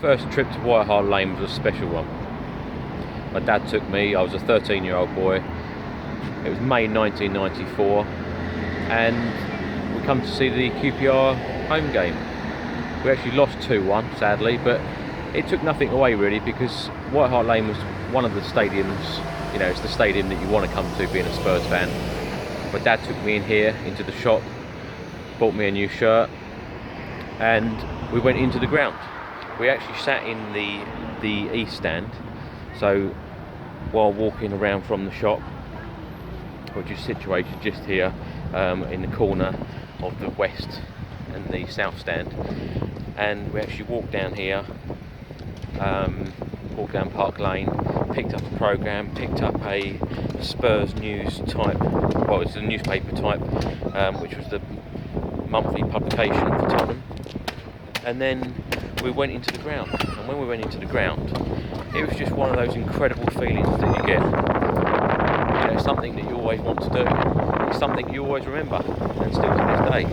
First trip to Hart Lane was a special one. My dad took me, I was a 13-year-old boy. It was May 1994, and we come to see the QPR home game. We actually lost 2-1, sadly, but it took nothing away really, because Hart Lane was one of the stadiums, it's the stadium that you want to come to being a Spurs fan. My dad took me in here, into the shop, bought me a new shirt, and we went into the ground. We actually sat in the east stand, so while walking around from the shop, which is situated just here in the corner of the west and the south stand, and we actually walked down here, walked down Park Lane, picked up a programme, picked up a Spurs news type, well, it's a newspaper type, which was the monthly publication for Tottenham, and then we went into the ground. And when we went into the ground, it was just one of those incredible feelings that you get. Something that you always want to do. It's something you always remember, and still to this day.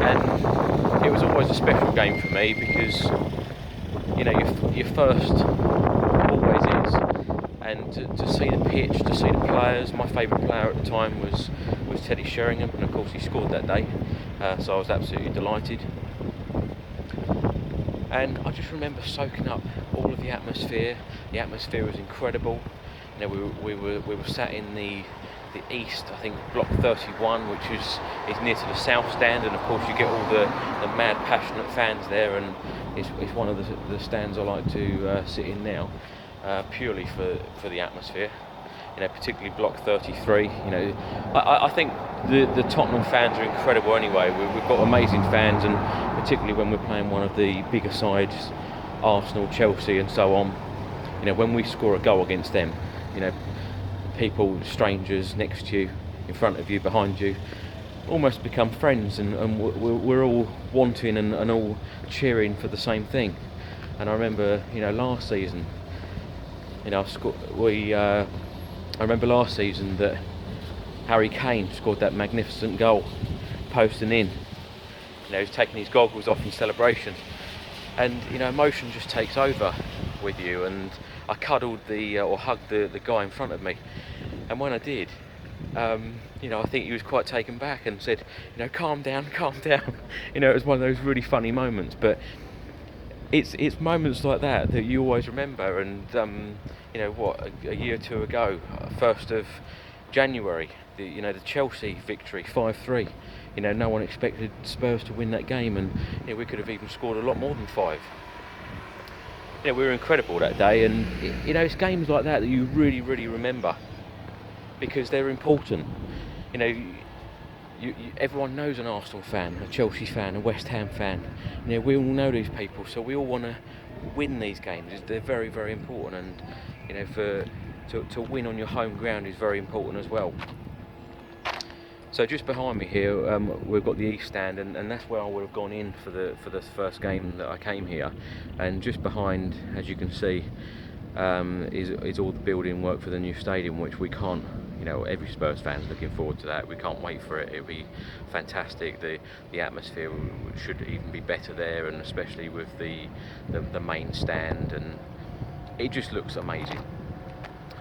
And it was always a special game for me because, your first always is. And to see the pitch, to see the players. My favourite player at the time was Teddy Sheringham, and of course he scored that day. So I was absolutely delighted. And I just remember soaking up all of the atmosphere. The atmosphere was incredible. We were sat in the east, I think block 31, which is near to the south stand, and of course you get all the mad, passionate fans there, and it's one of the stands I like to sit in now, purely for the atmosphere. Particularly block 33. I think the Tottenham fans are incredible anyway. We've got amazing fans, and particularly when we're playing one of the bigger sides, Arsenal, Chelsea and so on, when we score a goal against them, people, strangers next to you, in front of you, behind you, almost become friends, and we're all wanting and all cheering for the same thing. And I remember, last season, I remember last season that Harry Kane scored that magnificent goal, posting in. He's taking his goggles off in celebration, and emotion just takes over with you. And I cuddled or hugged the guy in front of me, and when I did, I think he was quite taken back and said, calm down, calm down. It was one of those really funny moments, but it's moments like that you always remember. And a year or two ago, 1st of January, the Chelsea victory 5-3. No one expected Spurs to win that game, and we could have even scored a lot more than 5. We were incredible that day, and it's games like that you really, really remember, because they're important. Everyone knows an Arsenal fan, a Chelsea fan, a West Ham fan. We all know these people, so we all want to win these games. They're very, very important, and to win on your home ground is very important as well. So just behind me here, we've got the east stand, and that's where I would have gone in for the first game that I came here. And just behind, as you can see, is all the building work for the new stadium, which we can't. Every Spurs fan's looking forward to that. We can't wait for it. It'll be fantastic. The atmosphere should even be better there, and especially with the main stand, and it just looks amazing.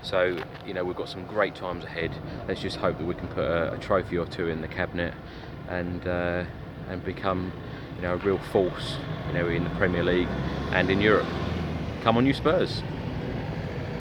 So we've got some great times ahead. Let's just hope that we can put a trophy or two in the cabinet, and become a real force in the Premier League and in Europe. Come on, you Spurs!